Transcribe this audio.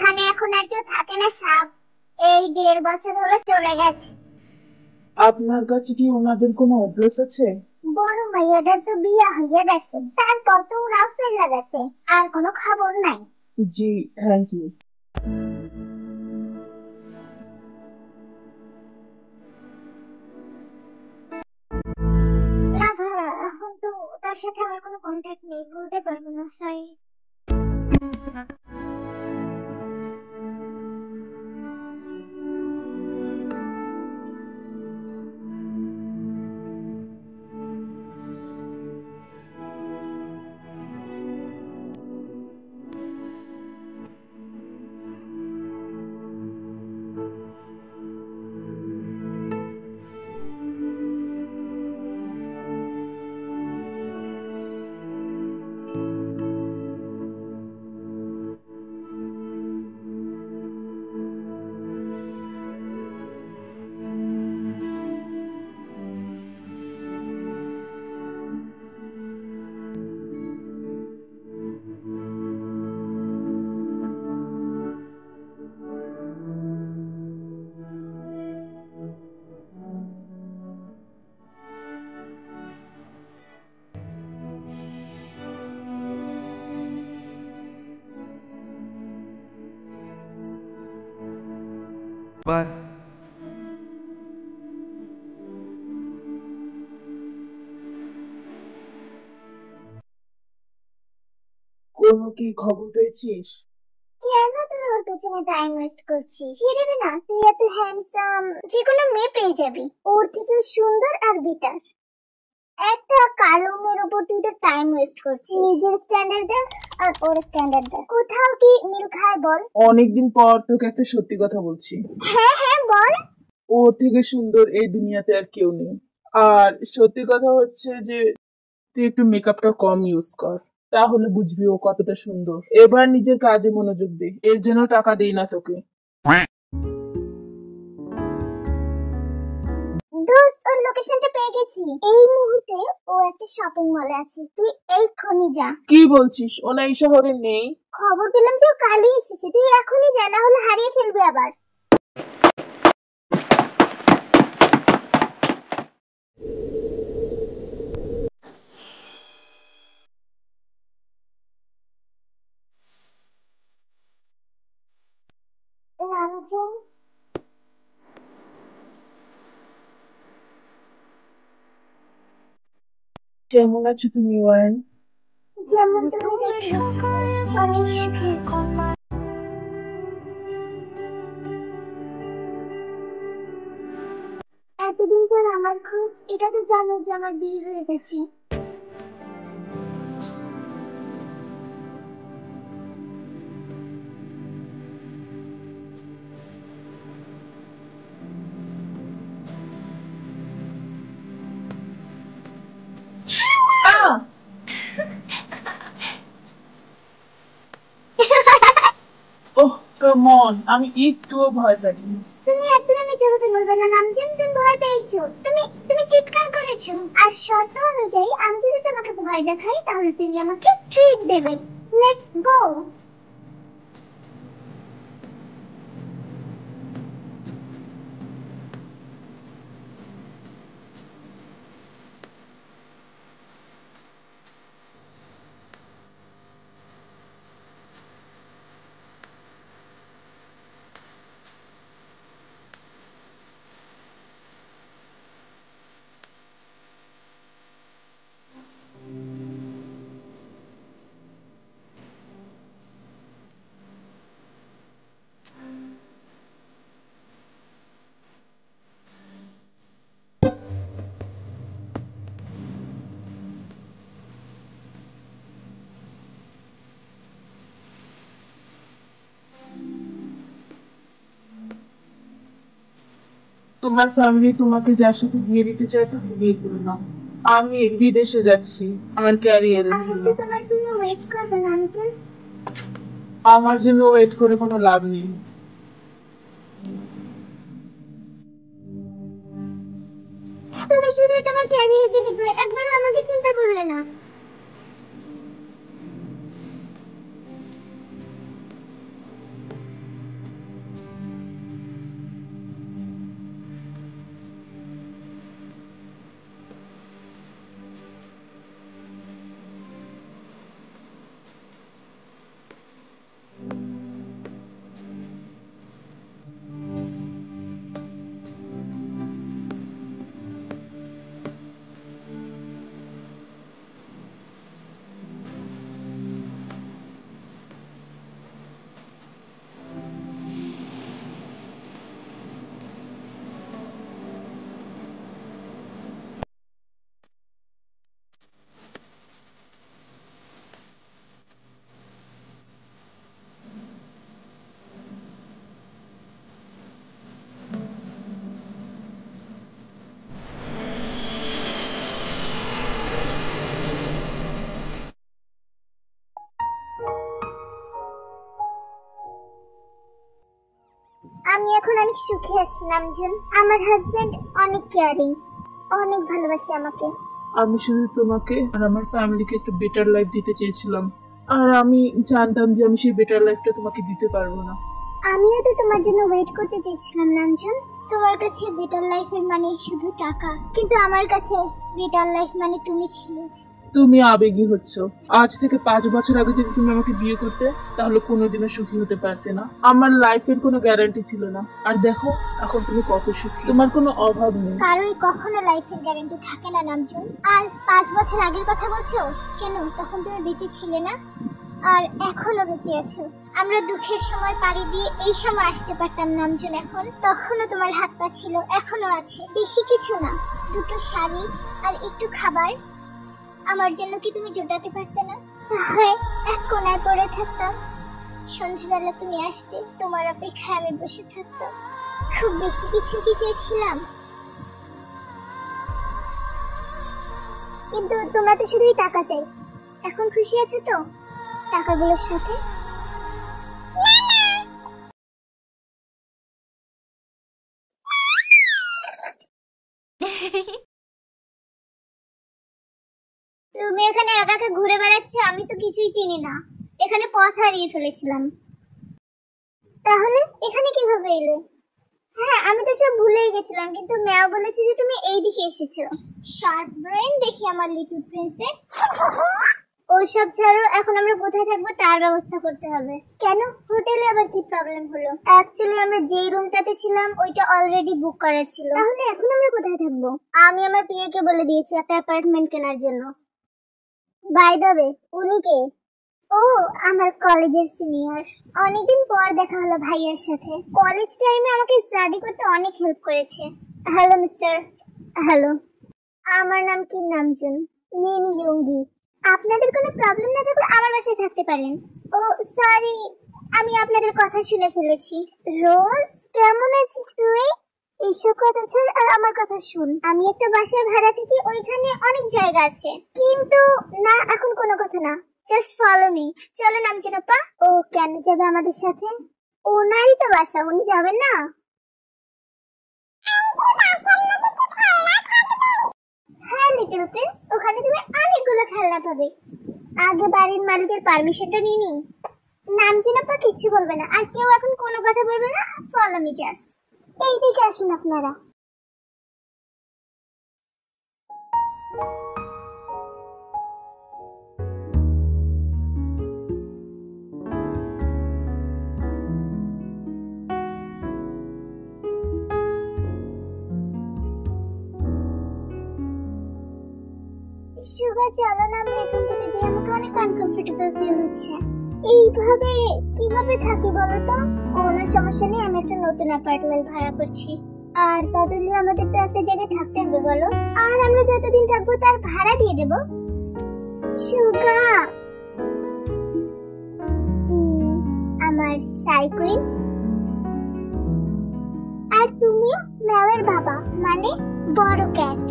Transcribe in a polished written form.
এখানে এখন আর কেউ থাকে না সাপ। এই 1.5 বছর হলো চলে গেছে। আপনার কাছে কি ওনাদের কোনো অ্যাড্রেস আছে? বড় মাইয়াটার তো বিয়া হইয়া গেছে, তারপর তো ওরাও চলে গেছে, আর কোনো খবর নাই। জি, থ্যাংক ইউ। না ভাইয়া, এখন তো তার সাথে আমার কোনো কন্ট্যাক্ট নেই, বলতে পারবো না, সরি। But কোনো কি খবর পেয়েছিস? কেন তুই ওর পেছনে টাইম ওয়েস্ট করছিস? ছেড়ে দে না, তুই এত হ্যান্ডসাম, যে কোনো মেয়ে পেয়ে যাবি। ওর থেকে সুন্দর আর বেটার। একটা কালো মেয়ের উপর তুই তো টাইম ওয়েস্ট করছিস। নিজের স্ট্যান্ডার্ড দেখ আর ওর স্ট্যান্ডার্ড দেখ, কোথাও কি মিল খায় বল? অনেকদিন পর তোকে একটা সত্যি কথা বলছি। হ্যাঁ হ্যাঁ বল। ওর থেকে সুন্দর এই দুনিয়াতে আর কেউ নেই। আর সত্যি কথা হচ্ছে যে তুই একটু মেকআপটা কম ইউজ কর, তাহলে বুঝবি ও কতটা সুন্দর। এবার নিজের কাজে মনোযোগ দে, এর জন্য টাকা দেই না তোকে। দোস্ত, ওর লোকেশনটা পেয়ে গেছি। এই মুহূর্তে ও একটা শপিং মলে আছে, তুই এক্ষুনি যা। কি বলছিস? ও না এই শহরে নেই? খবর পেলাম যে ও কালই এসেছে, তুই এখনই যা, না হলে হারিয়ে ফেলবে আবার। রামজন, কেমন আছো তুমি ওয়ান? যেমন তুমি দেখেছো, অনেক সুখী আছি। এতদিন পর আমার খোঁজ, এটা তো জানো যে আমার বিয়ে হয়ে গেছে। ওহ কাম অন, আমি একটুও ভয় পাইনি। তুমি একদম মিথ্যে কথা বলবে না নামজিন, তুমি ভয় পেয়েছো, তুমি তুমি চিৎকার করেছো। আর শর্ত অনুযায়ী আমি যদি তোমাকে ভয় দেখাই তাহলে তুমি আমাকে ট্রিট দেবে। Let's go. তোমার ফ্যামিলি তোমাকে যার সাথে বিয়ে দিতে চায় তাকে বিয়ে করে নাও। আমি বিদেশে যাচ্ছি আমার ক্যারিয়ারের আমি জন্য। তো তোমার জন্য ওয়েট করবো নামজিন। আমার জন্য ওয়েট করে কোনো লাভ নেই। তুমি শুধু তোমার ক্যারিয়ারকে দেখবে, একবার আমাকে চিন্তা করলে না। এখন অনেক সুখী আছি নামজুন। আমার হাজবেন্ড অনেক কেয়ারিং, অনেক ভালোবাসে আমাকে। আমি শুধু তোমাকে আর আমার ফ্যামিলিকে একটা বেটার লাইফ দিতে চেয়েছিলাম, আর আমি জানতাম যে আমি সেই বেটার লাইফটা তোমাকে দিতে পারবো না। আমিও তো তোমার জন্য ওয়েট করতে চেয়েছিলাম নামজুন। তোমার কাছে বেটার লাইফের মানে শুধু টাকা, কিন্তু আমার কাছে বেটার লাইফ মানে তুমি ছিলে। তুমি আবেগী হচ্ছ। আজ থেকে 5 বছর আগে যদি তুমি আমাকে বিয়ে করতে, তাহলে কোনোদিনও সুখী হতে পারতে না। আমার লাইফের কোনো গ্যারান্টি ছিল না, আর দেখো এখন তুমি কত সুখী, তোমার কোনো অভাব নেই। কারোর কখনো লাইফের গ্যারান্টি থাকে না নামজুন। আর 5 বছর আগের কথা বলছো কেন? তখন তুমি বেঁচে ছিলে না, আর এখনো বেঁচে আছো। আমরা দুঃখের সময় পাড়ি দিয়ে এই সময় আসতে পারতাম নামজুন। এখন তখনও তোমার হাত পা ছিল, এখনো আছে। বেশি কিছু না, দুটো শাড়ি আর একটু খাবার। আমার জন্য কি তুমি জোটাতে পারতে না? হয় এক কোনায় পড়ে থাকতাম, সন্ধ্যাবেলা তুমি আসতে, তোমার অপেক্ষায় আমি বসে থাকতাম। খুব বেশি কিছু কি চেয়েছিলাম? কিন্তু তোমরা তো শুধুই টাকা চাই। এখন খুশি আছো তো টাকাগুলোর সাথে? তুমি এখানে একা একা ঘুরে বেড়াচ্ছ, আমি তো কিছুই চিনি না। এখানে পথ হারিয়ে ফেলেছিলাম। তাহলে এখানে কিভাবে এলে? হ্যাঁ, আমি তো সব ভুলেই গেছিলাম, কিন্তু ম্যাও বলেছে যে তুমি এইদিকে এসেছো। শার্প ব্রেন দেখি আমার লিটল প্রিন্সের। ওইসব ছাড়ো, এখন আমরা কোথায় থাকবো তার ব্যবস্থা করতে হবে। কেন, হোটেলে আবার কি প্রবলেম হলো? অ্যাকচুয়ালি আমরা যেই রুমটাতে ছিলাম ওইটা অলরেডি বুক করা ছিল। তাহলে এখন আমরা কোথায় থাকবো? আমি আমার পিএকে বলে দিয়েছি একটা অ্যাপার্টমেন্ট কেনার জন্য। বাই দ্য ওয়ে, উনি কে? ও, আমার কলেজের সিনিয়র। অনেকদিন পর দেখা হলো ভাইয়ার সাথে। কলেজ টাইমে আমাকে স্টাডি করতে অনেক হেল্প করেছে। Hello mister. হ্যালো, আমার নাম কিম নামজুন, মিন ইয়ুঙ্গি। আপনাদের কোনো প্রবলেম না থাকলে আমার বাসায় থাকতে পারেন। ও সরি, আমি আপনাদের কথা শুনে ফেলেছি। রোজ, কেমন আছিস তুই? এইসব কথা ছাড় আর আমার কথা শুন। আমি একটা বাসায় ভাড়া থাকি, ওইখানে অনেক জায়গা আছে, কিন্তু না, এখন কোনো কথা না। Just follow me. চলো নামজুন আপা। ও কেন যাবে আমাদের সাথে? ওনারই তো বাসা, উনি যাবেন না? হ্যাঁ লিটল প্রিন্স, ওখানে তুমি অনেকগুলো খেলনা পাবে। আগে বাড়ির মালিকের পারমিশনটা নিয়ে নি। নামজুন আপা কিচ্ছু বলবে না, আর কেউ এখন কোনো কথা বলবে না। Follow me just. এইদিকে আসুন আপনারা। সুগার, চলো না আমরা এখান থেকে যাই। আমাকে অনেক আনকমফোর্টেবল ফিল হচ্ছে। এইভাবে কিভাবে থাকি বলো তো? কোনো সমস্যা নেই, আমি একটা নতুন অ্যাপার্টমেন্ট ভাড়া করছি। আর ততদিন আমাদের তো একটা জায়গায় থাকতে হবে বলো। আর আমরা যতদিন থাকবো তার ভাড়া দিয়ে দেবো। সুগা, আমার শাই কুইন। আর তুমিও ম্যাওয়ের বাবা, মানে বড় ক্যাট।